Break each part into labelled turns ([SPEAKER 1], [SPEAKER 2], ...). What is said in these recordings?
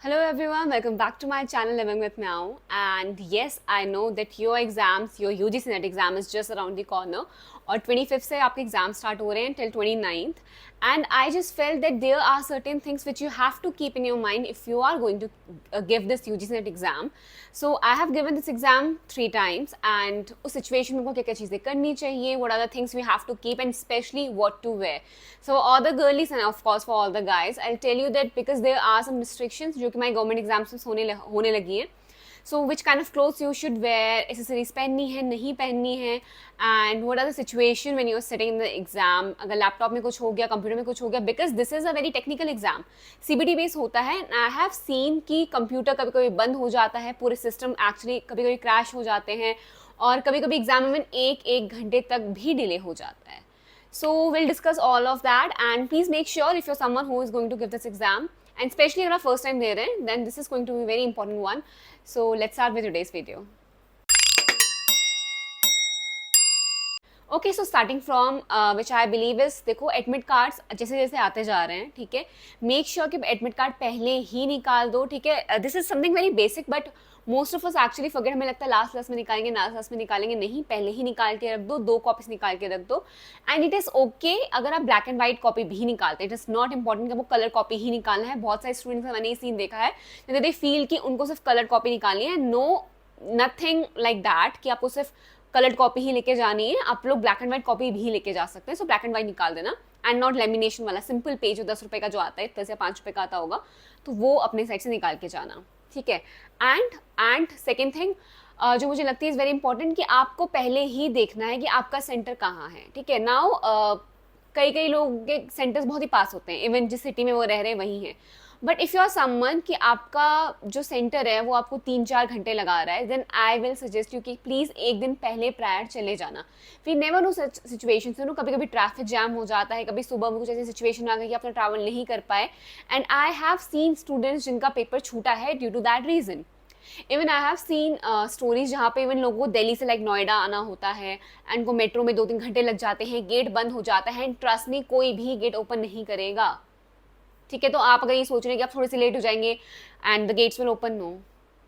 [SPEAKER 1] Hello everyone, welcome back to my channel Living with Meow. And yes, I know that your exams, your UGC NET exam is just around the corner. और 25th से आपके exam start हो रहे हैं till 29th. And I just felt that there are certain things which you have to keep in your mind if you are going to give this UGC NET exam. So I have given this exam 3 times and उस situation में को क्या क्या चीज़ें करनी चाहिए, what are the things we have to keep and especially what to wear. So all the girlies and of course for all the guys, I'll tell you that because there are some restrictions जो कि हमारे government exams में होने लगी हैं. So which kind of clothes you should wear, accessories पहननी है नहीं पहननी है, and what are the situation when you are sitting in the exam, अगर लैपटॉप में कुछ हो गया, कंप्यूटर में कुछ हो गया, because this is a very technical exam, CBT base होता है. and I have seen कि कंप्यूटर कभी कभी बंद हो जाता है, पूरे सिस्टम एक्चुअली कभी कभी क्रैश हो जाते हैं और कभी कभी एग्जाम में एक घंटे तक भी डिले हो जाता है. So we'll discuss all of that and please make sure if you're someone who is going to give this exam and especially if you're first time there, then this is going to be a very important one. So let's start with today's video. Okay so starting from which I believe is, देखो admit cards जैसे जैसे आते जा रहे हैं, ठीक है, make sure कि एडमिट कार्ड पहले ही निकाल दो, ठीक है. This is something very basic but most of us actually forget, हमें लगता है लास्ट क्लास में निकालेंगे, लास्ट क्लास में निकालेंगे, नहीं, पहले ही निकाल के रख दो, 2 कॉपीज निकाल के रख दो. एंड इट इज ओके अगर आप ब्लैक एंड व्हाइट कॉपी भी निकालते हैं, इट इज नॉट इंपॉर्टेंट कि वो कलर कॉपी ही निकालना है. बहुत सारे स्टूडेंट्स का मैंने ये सीन देखा है, दे फील कि उनको सिर्फ कलर कॉपी निकालनी है. नो, नथिंग लाइक दैट कि आपको सिर्फ कलर्ड कॉपी ही लेके जानी है, आप लोग ब्लैक एंड व्हाइट कॉपी भी लेके जा सकते हैं. सो ब्लैक एंड व्हाइट निकाल देना एंड नॉट लेमिनेशन वाला सिंपल पेज जो 10 रुपए का जो आता है, 10 या 5 रुपए का आता होगा, तो वो अपने साइड से निकाल के जाना, ठीक है. एंड सेकेंड थिंग जो मुझे लगती है इज वेरी इंपॉर्टेंट कि आपको पहले ही देखना है कि आपका सेंटर कहाँ है, ठीक है. नाउ कई लोग के सेंटर्स बहुत ही पास होते हैं, इवन जिस सिटी में वो रह रहे हैं वहीं है. But if you are someone कि आपका जो सेंटर है वो आपको 3-4 घंटे लगा रहा है, then I will suggest you कि प्लीज़ एक दिन पहले प्रायर चले जाना. We never know such situation, no कभी कभी ट्रैफिक जैम हो जाता है, कभी सुबह में कुछ ऐसी सिचुएशन आ गई कि अपना ट्रैवल नहीं कर पाए. And I have seen students जिनका पेपर छूटा है due to that reason. Even I have seen stories जहाँ पे इवन लोगों को दिल्ली से लाइक नोएडा आना होता है एंड को मेट्रो में 2-3 घंटे लग जाते हैं, गेट बंद हो जाता है एंड ट्रस्ट मी कोई भी गेट ओपन नहीं करेगा, ठीक है. तो आप अगर ये सोच रहे हैं कि आप थोड़े से लेट हो जाएंगे and the gates will open, no,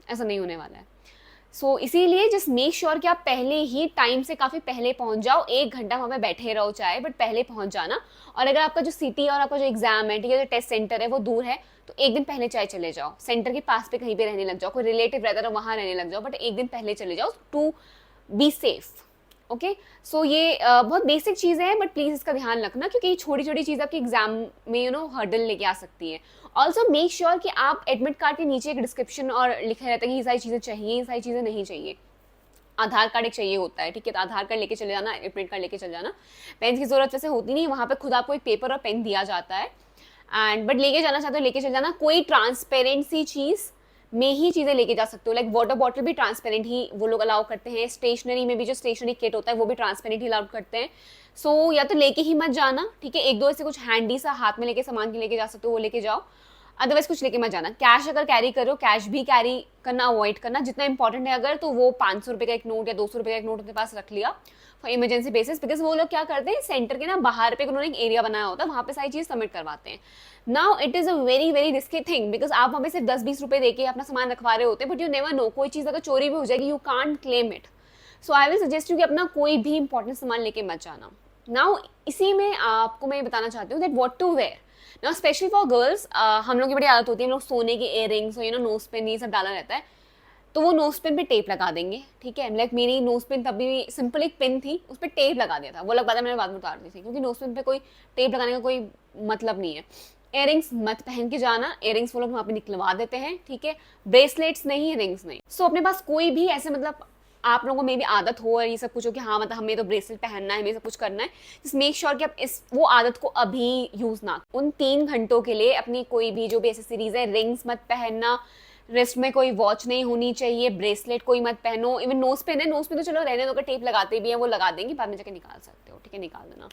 [SPEAKER 1] ऐसा नहीं होने वाला है. सो इसीलिए जस्ट मेक श्योर कि आप पहले ही टाइम से काफ़ी पहले पहुंच जाओ, 1 घंटा वहाँ पे बैठे रहो चाहे, बट पहले पहुंच जाना. और अगर आपका जो सिटी और आपका जो एग्जाम है, ठीक है, जो टेस्ट सेंटर है वो दूर है, तो एक दिन पहले चाहे चले जाओ, सेंटर के पास पे कहीं पे रहने लग जाओ, कोई रिलेटिव रहता है वहाँ रहने लग जाओ, बट एक दिन पहले चले जाओ टू बी सेफ. ओके, सो ये बहुत बेसिक चीज़ें हैं बट प्लीज़ इसका ध्यान रखना क्योंकि ये छोटी छोटी चीज़ आपके एग्जाम में हर्डल लेके आ सकती है. ऑल्सो मेक श्योर कि आप एडमिट कार्ड के नीचे एक डिस्क्रिप्शन और लिखे रहता है कि ये सारी चीज़ें चाहिए, ये सारी चीज़ें नहीं चाहिए. आधार कार्ड एक चाहिए होता है, ठीक है, तो आधार कार्ड लेके चले जाना, एडमिट कार्ड लेके चले जाना. पेन की जरूरत वैसे होती नहीं, वहाँ पे खुद आपको एक पेपर और पेन दिया जाता है एंड बट लेके जाना चाहते हो लेके चले जाना. कोई ट्रांसपेरेंट सी चीज़ में ही चीज़ें लेके जा सकते हो, लाइक वाटर बॉटल भी ट्रांसपेरेंट ही वो लोग अलाउ करते हैं. स्टेशनरी में भी जो स्टेशनरी किट होता है वो भी ट्रांसपेरेंट ही अलाउ करते हैं. सो या तो लेके ही मत जाना, ठीक है, 1-2 ऐसे कुछ हैंडी सा हाथ में लेके सामान के लेके जा सकते हो वो लेके जाओ, अदरवाइज कुछ लेके मत जाना. कैश अगर कैरी करो, कैश भी कैरी करना अवॉइड करना. जितना इंपॉर्टेंट है अगर तो वो 500 रुपये का एक नोट या 200 रुपये का एक नोट अपने पास रख लिया फॉर इमरजेंसी बेसिस, बिकॉज वो लोग क्या करते हैं सेंटर के ना बाहर पे उन्होंने एक एरिया बनाया होता है, वहाँ पे सारी चीज़ सबमिट करवाते हैं. Now it is a very very risky thing because आप वहाँ पे सिर्फ 10-20 रुपये देके अपना सामान रखवा रहे होते हैं, बट यू नेवर नो कोई चीज़ अगर चोरी भी हो जाएगी, you can't claim it. So I will suggest you कि अपना कोई भी इंपॉर्टेंट सामान लेके मत जाना. नाउ इसी में आपको मैं बताना चाहती हूँ that what to wear. Now specially for girls, हम लोग की बड़ी आदत होती है, हम लोग सोने के इयररिंग्स और नोज पेन ये सब डाला रहता है, तो वो नोज पेन पे टेप लगा देंगे, ठीक है. लाइक मेरी नोज पेन तभी भी सिंपल एक पेन थी, उस पर टेप लगा दिया था, वो लग पाता मैंने बाद में उतार दी थी क्योंकि नोज पेन पे कोई टेप लगाने का कोई मतलब नहीं है. इयररिंग्स मत पहन के जाना, इयररिंग्स वो लोग वहाँ पे निकलवा देते हैं, ठीक है. ब्रेसलेट्स नहीं, रिंग्स नहीं. सो अपने पास कोई भी ऐसे मतलब आप लोगों में भी आदत हो और ये सब कुछ हो कि हाँ मतलब हमें तो ब्रेसलेट पहनना है, हमें सब कुछ करना है, जस्ट मेक श्योर कि आप इस वो आदत को अभी यूज़ ना. उन 3 घंटों के लिए अपनी कोई भी जो भी एसेसरीज है, रिंग्स मत पहनना, रिस्ट में कोई वॉच नहीं होनी चाहिए, ब्रेसलेट कोई मत पहनो. इवन नोज पेन है, नोज पेन तो चलो रहने दो, अगर टेप लगाते भी हैं वो लगा देंगे, बाद में जाके निकाल सकते हो, ठीक है, निकाल देना.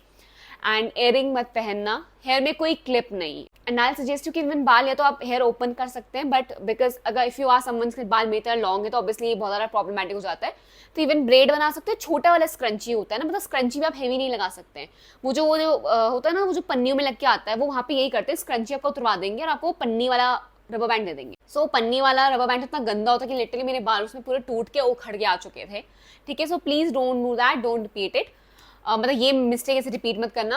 [SPEAKER 1] एंड इयरिंग मत पहनना, हेयर में कोई क्लिप नहीं. एंड आई सजेस्ट यू कि इवन बाल या तो आप हेयर ओपन कर सकते हैं, बट बिकॉज अगर इफ यू आर समवन के बाल मेरे तरह लॉन्ग है तो ऑब्वियसली ये बहुत ज़्यादा प्रॉब्लमेटिक हो जाता है. तो इवन ब्रेड बना सकते हैं, छोटा वाला स्क्रंची होता है ना, मतलब स्क्रंची भी आप हेवी नहीं लगा सकते हैं. वो जो होता है ना, वो जो पन्नियों में लग के आता है, वो वहाँ पे यही करते हैं, स्क्रंची आपको उतरवा देंगे और आपको पन्नी वाला रबर बैंड दे देंगे। सो पन्नी वाला रबर बैंड इतना गंदा होता है कि लिटरली मेरे बाल उसमें पूरे टूट के उखड़ के आ चुके थे, ठीक है। So please don't do that, don't repeat it. मतलब ये मिस्टेक ऐसे रिपीट मत करना।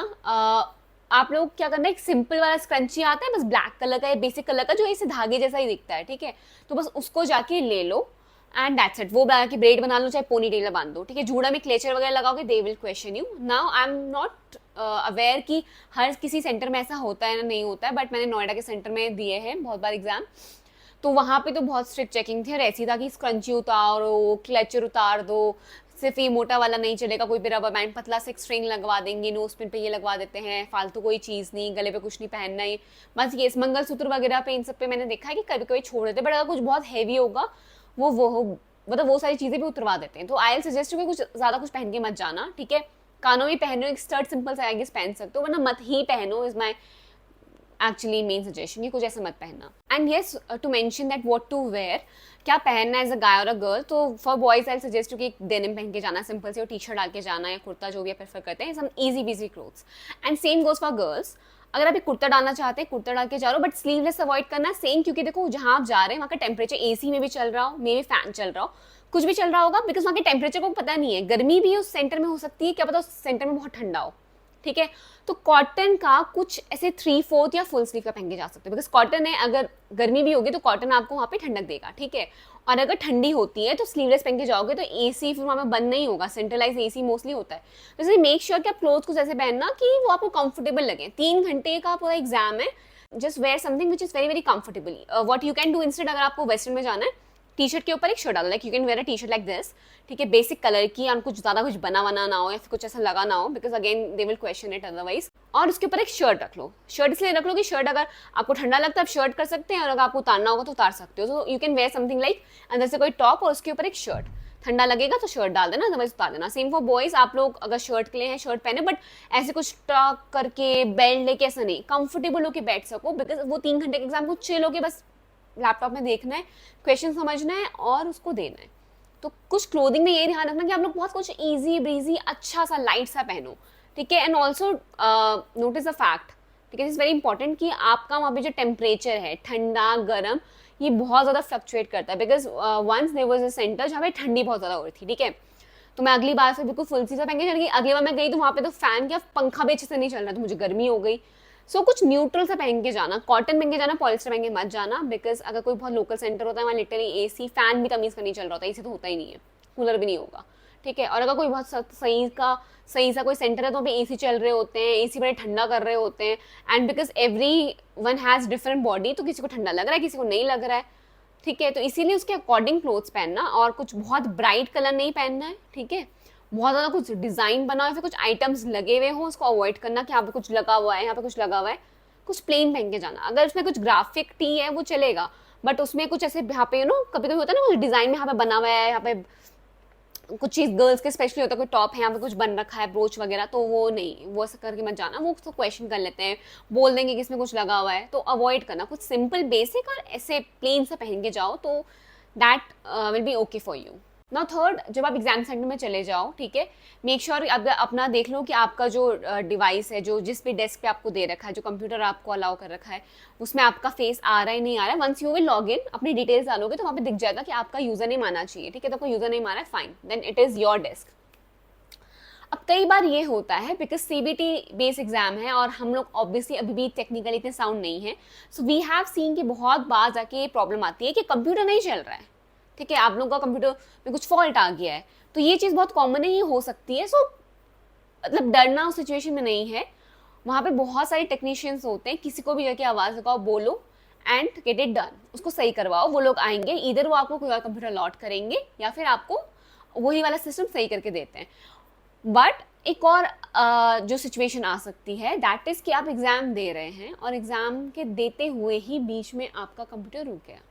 [SPEAKER 1] आप लोग क्या करना है, एक सिंपल वाला स्क्रंची आता है बस ब्लैक कलर का या बेसिक कलर का, जो ऐसे धागे जैसा ही दिखता है, ठीक है। तो बस उसको जाके ले लो एंड दैट्स इट। वो बना के ब्रेड बना लो, चाहे पोनी टेलर बांध दो, ठीक है। जूड़ा में क्लेचर वगैरह लगाओगे, they will question you. Now I am not aware कि हर किसी सेंटर में ऐसा होता है ना नहीं होता है, बट मैंने नोएडा के सेंटर में दिए हैं बहुत बार एग्जाम, तो वहाँ पे तो बहुत स्ट्रिक्ट चेकिंग थी और ऐसी था कि स्क्रंची उतारो, क्लेचर उतार दो, सिर्फ ये मोटा वाला नहीं चलेगा, कोई भी रबर बैंड पतला से स्ट्रिंग लगवा देंगे, नोज पिन पे ये लगवा देते हैं, फालतू कोई चीज़ नहीं, गले पे कुछ नहीं पहनना है, बस ये मंगलसूत्र वगैरह पे इन सब पे मैंने देखा है कि कभी कभी छोड़ देते, बट अगर कुछ बहुत हैवी होगा वो मतलब वो सारी चीज़ें भी उतरवा देते हैं। तो आई सजेस्ट कि कुछ ज़्यादा कुछ पहन के मत जाना, ठीक है। कानों में पहनो, एक स्टर्ट सिंपल सा आई गेस पहन सकते हो, वरना मत ही पहनो, is my actually main suggestion, कि कुछ ऐसा मत पहनना। And yes, to mention that what to wear, क्या पहनना एज अ गाय और अ गर्ल, तो for boys I suggest to कि डेनिम पहन के जाना, सिंपल से, और टी शर्ट डाल के जाना या कुर्ता, जो भी आप प्रेफर करते हैं, some easy busy clothes. And same goes for girls, अगर आप एक कुर्ता डालना चाहते हैं कुर्ता डाल के जा रहे हो, बट स्लीवलेस अवॉइड करना सेम, क्योंकि देखो जहाँ आप जा रहे हैं वहाँ का टेम्परेचर एसी में भी चल रहा हो, मे भी फैन चल रहा हो, कुछ भी चल रहा होगा, बिकॉज वहाँ के टेम्परेचर को पता नहीं है, गर्मी भी उस सेंटर में हो सकती है, क्या पता उस सेंटर में बहुत ठंडा हो, ठीक है। तो कॉटन का कुछ ऐसे 3/4 या फुल स्लीव का पहन के जा सकते हो, बिकॉज कॉटन है, अगर गर्मी भी होगी तो कॉटन आपको वहाँ पे ठंडक देगा, ठीक है। और अगर ठंडी होती है तो स्लीवलेस पहन के जाओगे तो एसी फिर वहाँ पे बंद नहीं होगा, सेंट्रलाइज एसी मोस्टली होता है। तो इसलिए मेक श्योर कि आप क्लोथ कुछ ऐसे पहनना कि वो आपको कंफर्टेबल लगे। 3 घंटे का पूरा एग्जाम है, just wear something which is very very comfortable. What you can do instead, अगर आपको वेस्टर्न में जाना है, टी शर्ट के ऊपर एक शर्ट डालो, like you can wear a T shirt like this, ठीक है, बेसिक कलर की, और कुछ ज्यादा कुछ बना ना हो या फिर कुछ ऐसा लगा ना हो, because again they will question it otherwise. और उसके ऊपर एक शर्ट रख लो। शर्ट इसलिए रख लो कि शर्ट अगर आपको ठंडा लगता है आप शर्ट कर सकते हैं, और अगर आपको उतारना होगा तो उतार सकते हो। So you can wear something like अंदर से कोई टॉप और उसके ऊपर एक शर्ट, ठंडा लगेगा तो शर्ट डाल देना, अदरवाइज उतार देना। सेम फॉर बॉयज, आप लोग अगर शर्ट के लिए हैं शर्ट पहने, बट ऐसे कुछ टॉक करके बेल्ट लेके ऐसा नहीं, कंफर्टेबल होके बैठ सको, बिकॉज वो 3 घंटे के एग्जाम को चिल होके बस लैपटॉप में देखना है, क्वेश्चन समझना है और उसको देना है। तो कुछ क्लोथिंग में ये ध्यान रखना कि आप लोग बहुत कुछ इजी ब्रीजी अच्छा सा लाइट सा पहनो, ठीक है। And also notice the fact, ठीक है, इज वेरी इंपॉर्टेंट कि आपका वहाँ पे जो टेम्परेचर है, ठंडा गर्म, ये बहुत ज़्यादा फ्लक्चुएट करता है, because once there was a centre जहाँ पे ठंडी बहुत ज़्यादा हो रही थी, ठीक है। तो मैं अगली बार से बिल्कुल फुल सी सा पहन के चल गई। अगली बार मैं गई तो वहाँ पे तो फैन क्या पंखा भी अच्छे से नहीं चल रहा, तो मुझे गर्मी हो गई। सो कुछ न्यूट्रल सा पहन के जाना, कॉटन पहन के जाना, पॉलिस्टर पहन के मत जाना, बिकॉज अगर कोई बहुत लोकल सेंटर होता है वहाँ लिटरली एसी फैन भी तमीज़ का नहीं चल रहा होता, एसी तो होता ही नहीं है, कूलर भी नहीं होगा, ठीक है। और अगर कोई बहुत सही सा कोई सेंटर है तो वहाँ पे एसी चल रहे होते हैं, एसी बड़े ठंडा कर रहे होते हैं, and because every one has different body, तो किसी को ठंडा लग रहा है किसी को नहीं लग रहा है, ठीक है। तो इसीलिए उसके अकॉर्डिंग क्लोथ्स पहनना, और कुछ बहुत ब्राइट कलर नहीं पहनना है, ठीक है। बहुत ज़्यादा कुछ डिज़ाइन बना हो, फिर कुछ आइटम्स लगे हुए हो, उसको अवॉइड करना कि यहाँ पे कुछ लगा हुआ है, यहाँ पे कुछ लगा हुआ है। कुछ प्लेन पहन के जाना, अगर उसमें कुछ ग्राफिक टी है वो चलेगा, बट उसमें कुछ ऐसे यहाँ पे कभी कभी होता है ना कुछ डिज़ाइन में यहाँ पे बना हुआ है, यहाँ पे कुछ चीज़ गर्ल्स के स्पेशली होता है, कोई टॉप है यहाँ पे कुछ बन रखा है ब्रोच वगैरह, तो वो नहीं, वो ऐसा करके मत जाना, वो तो क्वेश्चन कर लेते हैं, बोल देंगे कि इसमें कुछ लगा हुआ है, तो अवॉइड करना। कुछ सिंपल बेसिक और ऐसे प्लेन सा पहन के जाओ, तो that will be okay for you. Now third, जब आप एग्जाम सेंटर में चले जाओ, ठीक है, मेक श्योर अपना देख लो कि आपका जो डिवाइस है, जो जिस भी डेस्क पे आपको दे रखा है, जो कंप्यूटर आपको अलाउ कर रखा है, उसमें आपका फेस आ रहा है नहीं आ रहा है। Once you will log in, अपनी डिटेल्स डालोगे तो वहाँ पे दिख जाएगा कि आपका यूजर नेम आना चाहिए, ठीक है। तो आपका यूजर नेम आ रहा है, fine, then it is your desk. अब कई बार ये होता है बिकॉज सीबीटी बेस एग्जाम है और हम लोग ऑब्वियसली अभी भी टेक्निकली इतने साउंड नहीं है, सो वी हैव सीन कि बहुत बार जाके ये प्रॉब्लम आती है कि कंप्यूटर नहीं चल रहा है, ठीक है, आप लोगों का कंप्यूटर में कुछ फॉल्ट आ गया है, तो ये चीज़ बहुत कॉमन ही हो सकती है। सो मतलब डरना उस सिचुएशन में नहीं है, वहाँ पे बहुत सारे टेक्नीशियंस होते हैं, किसी को भी जाके आवाज़ लगाओ, बोलो एंड गेट इट डन, उसको सही करवाओ, वो लोग आएंगे, इधर वो आपको कोई और कंप्यूटर लॉट करेंगे या फिर आपको वही वाला सिस्टम सही करके देते हैं। बट एक और जो सिचुएशन आ सकती है, दैट इज़ कि आप एग्ज़ाम दे रहे हैं और एग्ज़ाम के देते हुए ही बीच में आपका कंप्यूटर रुक गया।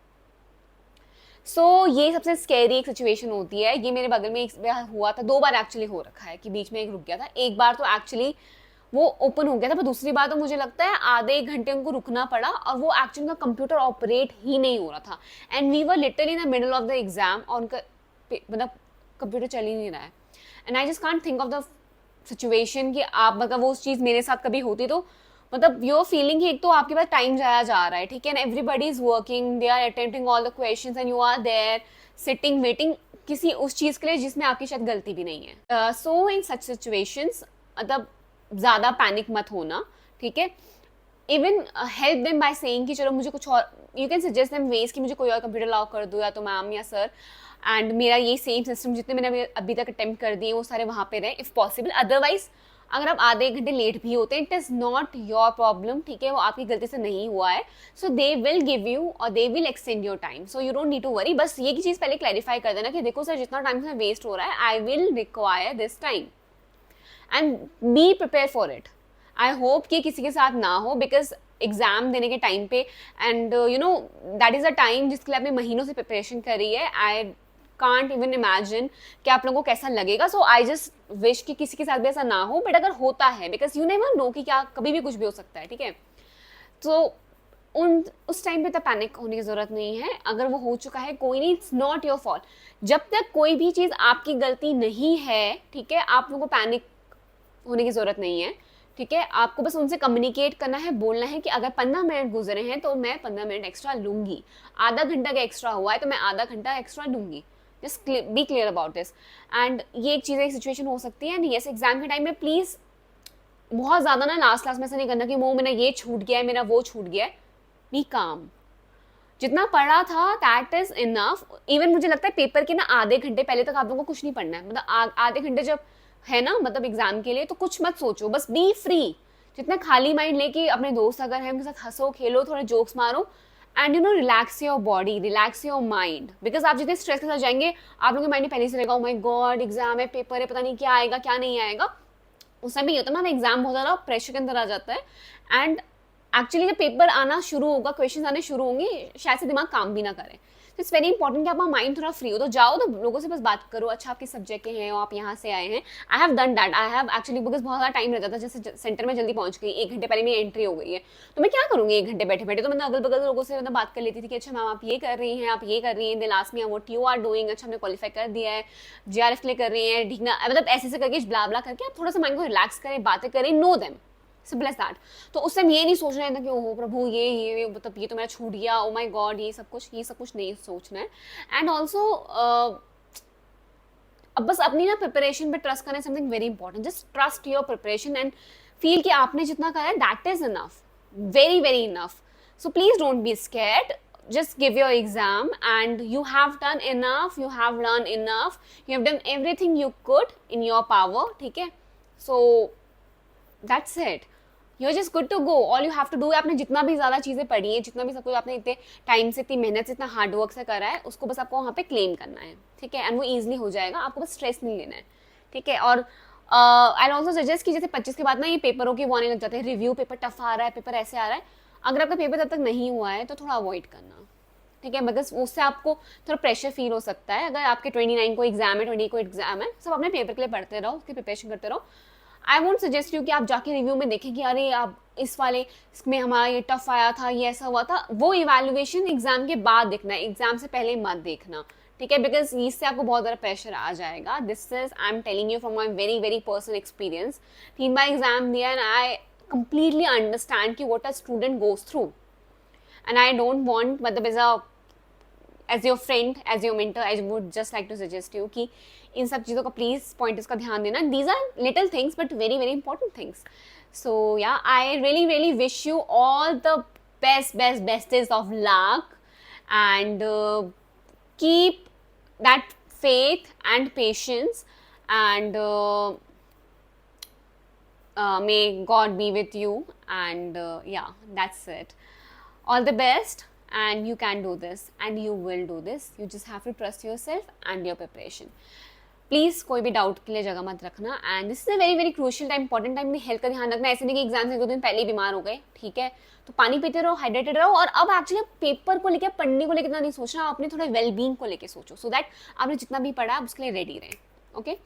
[SPEAKER 1] ये सबसे स्कैरी एक सिचुएशन होती है। ये मेरे बगल में एक बार हुआ था, 2 बार एक्चुअली हो रखा है कि बीच में एक रुक गया था। एक बार तो एक्चुअली वो ओपन हो गया था, पर दूसरी बार तो मुझे लगता है आधे 1 घंटे उनको रुकना पड़ा और वो एक्चुअली उनका कंप्यूटर ऑपरेट ही नहीं हो रहा था, and we were literally in the middle of the exam और उनका मतलब कंप्यूटर चल ही नहीं रहा है। And I just can't think of the situation कि आप मतलब वो उस चीज़ मेरे साथ कभी होती तो मतलब योर फीलिंग ही एक तो आपके पास टाइम जाया जा रहा है, ठीक है, and everybody is working, they are attempting all the questions and you are there sitting waiting किसी उस चीज के लिए जिसमें आपकी शायद गलती भी नहीं है. सो इन सच सिचुएशंस मतलब ज्यादा पैनिक मत होना, ठीक है. Even help them by saying कि चलो मुझे कुछ और, you can suggest them ways कि मुझे कोई और कंप्यूटर अलाउ कर दो, या तो मैम या सर, एंड मेरा ये सेम सिस्टम जितने मैंने अभी तक अटेम्प्ट कर दिए वो सारे वहाँ पे रहे इफ पॉसिबल. अदरवाइज अगर आप आधे एक घंटे लेट भी होते हैं, it is not your problem, ठीक है, वो आपकी गलती से नहीं हुआ है. So they will give you और they will extend your time, so you don't need to worry. बस ये की चीज़ पहले क्लैरिफाई कर देना कि देखो सर जितना टाइम से वेस्ट हो रहा है I will require this time and be prepare for it. I hope कि किसी के साथ ना हो, बिकॉज एग्जाम देने के टाइम पे and you know that is a time जिसके लिए आपने महीनों से प्रिपरेशन करी है. आई कांट इवन इमेजिन कि आप लोगों को कैसा लगेगा. सो आई जस्ट विश कि किसी के साथ भी ऐसा ना हो, बट अगर होता है, बिकॉज यू नेवर नो कि क्या कभी भी कुछ भी हो सकता है, ठीक है. तो उस टाइम पे तो पैनिक होने की जरूरत नहीं है. अगर वो हो चुका है कोई नहीं, इट्स नॉट योर फॉल्ट. जब तक कोई भी चीज़ आपकी गलती नहीं है, ठीक है, आप लोगों को पैनिक होने की जरूरत नहीं है, ठीक है. आपको बस उनसे कम्युनिकेट करना है, बोलना है कि अगर 15 मिनट गुजरे हैं तो मैं 15 मिनट एक्स्ट्रा लूंगी, आधा घंटा का एक्स्ट्रा हुआ है तो मैं आधा घंटा एक्स्ट्रा लूंगी. Just be clear about this. And ये एक चीज़ एक सिचुएशन हो सकती है. एंड यस, एग्जाम के टाइम में प्लीज़ बहुत ज़्यादा ना लास्ट क्लास में से नहीं करना कि वो मेरा ये छूट गया है, मेरा वो छूट गया है. बी काम. जितना पढ़ा था दैट इज इनफ. इवन मुझे लगता है पेपर के ना आधे घंटे पहले तक आप लोगों को कुछ नहीं पढ़ना है. मतलब आधे घंटे जब है ना, मतलब एग्जाम के लिए, तो कुछ मत सोचो, बस बी फ्री. जितना खाली माइंड लेके अपने दोस्त अगर हैं उनके साथ हंसो, खेलो, थोड़े जोक्स मारो, and you know relax your body, relax your mind. Because आप जितने स्ट्रेस के साथ जाएंगे, आप लोगों के माइंड में पहले से रहेगा, ओ माय गॉड एग्जाम है, पेपर है, पता नहीं क्या आएगा क्या नहीं आएगा. उस टाइम भी ये होता है ना, एग्जाम बहुत ज़्यादा प्रेशर के अंदर आ जाता है. एंड एक्चुअली जब पेपर आना शुरू होगा, क्वेश्चन आने शुरू होंगे, शायद से दिमाग काम भी ना करे. तो इट्स वेरी इंपॉर्टेंट कि आपका माइंड थोड़ा फ्री हो. तो जाओ तो लोगों से बस बात करो, अच्छा आप किस सब्जेक्ट के हैं और आप यहाँ से आए हैं. I have done that. I have actually, because बहुत ज़्यादा टाइम रहता था, जैसे सेंटर में जल्दी पहुँच गई, 1 घंटे पहले मेरी एंट्री हो गई है, तो मैं क्या करूँगी 1 घंटे बैठे बैठे. तो मैं अगल बगल लोगों से मतलब बात कर लेती थी कि अच्छा मैम आप ये कर रही हैं, आप ये कर रही हैं, दे लास्ट में व्हाट यू आर डूइंग, अच्छा हमने क्वालिफाई कर दिया है, जीआरएफ के लिए कर रही हैं, ठीक ना, मतलब ऐसे ऐसे करके ब्ला ब्ला करके आप थोड़ा सा माइंड को रिलैक्स करें, बातें करें, know them, simple as that. तो उस टाइम ये नहीं सोचना है कि ओहो प्रभु ये मतलब ये तो मेरा छूट गया, ओ माय गॉड, ये सब कुछ नहीं सोचना है. एंड ऑल्सो अब बस अपनी ना प्रिपरेशन पे ट्रस्ट करना, something very important. Just trust your preparation and feel कि आपने जितना करा है that is enough, very very enough. So please don't be scared. Just give your exam and you have done enough, you have learned enough, you have done everything you could in your power, ठीक है. So that's it. You're just good to go. All you have to do है, आपने जितना भी ज़्यादा चीज़ें पढ़ी हैं, जितना भी सब कुछ आपने इतने टाइम से, इतनी मेहनत से, इतना हार्ड वर्क से करा है, उसको बस आपको वहाँ पे क्लेम करना है, ठीक है. एंड वो ईजिली हो जाएगा, आपको बस स्ट्रेस नहीं लेना है, ठीक है. और आई ऑल्सो सजेस्ट कि जैसे 25 के बाद ना ये पेपरों के वो आने लग जाते हैं, रिव्यू पेपर टफ आ रहा है, पेपर ऐसे आ रहा है. अगर आपका पेपर तब तक नहीं हुआ है तो थोड़ा अवॉइड करना, ठीक है, बिकॉज उससे आपको थोड़ा प्रेशर फील हो सकता है. अगर आपके 29 को एग्जाम है, 20 को एग्जाम है, सब अपने पेपर के लिए पढ़ते रहो, उसकी प्रिपरेशन करते रहो. आई वोंट सजेस्ट यू कि आप जाके रिव्यू में देखें कि अरे आप इस वाले इसमें हमारा ये टफ आया था, ये ऐसा हुआ था. वो इवैल्यूएशन एग्जाम के बाद देखना है, एग्जाम से पहले मत देखना, ठीक है, बिकॉज इससे आपको बहुत ज़्यादा प्रेशर आ जाएगा. This is I am telling you from my very very personal experience. 3 बार एग्जाम दिया एंड आई कंप्लीटली अंडरस्टैंड कि what a student goes through. And I don't want, मतलब as your friend, as your mentor, I would just like to suggest you कि इन सब चीज़ों का please points का ध्यान देना. These are little things but very very important things. So yeah I really really wish you all the bestest of luck and keep that faith and patience and may God be with you and yeah, that's it. All the best and you can do this and you will do this. You just have to trust yourself and your preparation. Please कोई भी doubt के लिए जगह मत रखना. And this is a very very crucial time, important time. अपनी health का ध्यान रखना. ऐसे नहीं कि एग्जाम से 2 दिन पहले ही बीमार हो गए, ठीक है. तो पानी पीते रहो, हाइड्रेटेड रहो. और अब एक्चुअली पेपर को लेकर, पढ़ने को लेकर इतना नहीं सोचना, अपने थोड़ा वेलबींग को लेकर सोचो, सो दैट आपने जितना भी पढ़ा आप उसके लिए रेडी रहें. ओके,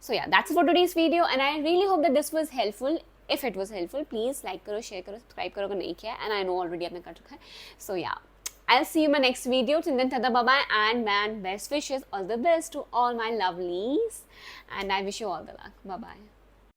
[SPEAKER 1] सो या that's for today's video and I really hope that this was helpful. If it was helpful please like करो, शेयर करो, सब्सक्राइब करो अगर नहीं किया. एंड आई नो ऑलरेडी आपने कर रखा है. सो या I'll see you in my next video. Till then, tada bye bye and man, best wishes, all the best to all my lovelies, and I wish you all the luck. Bye bye.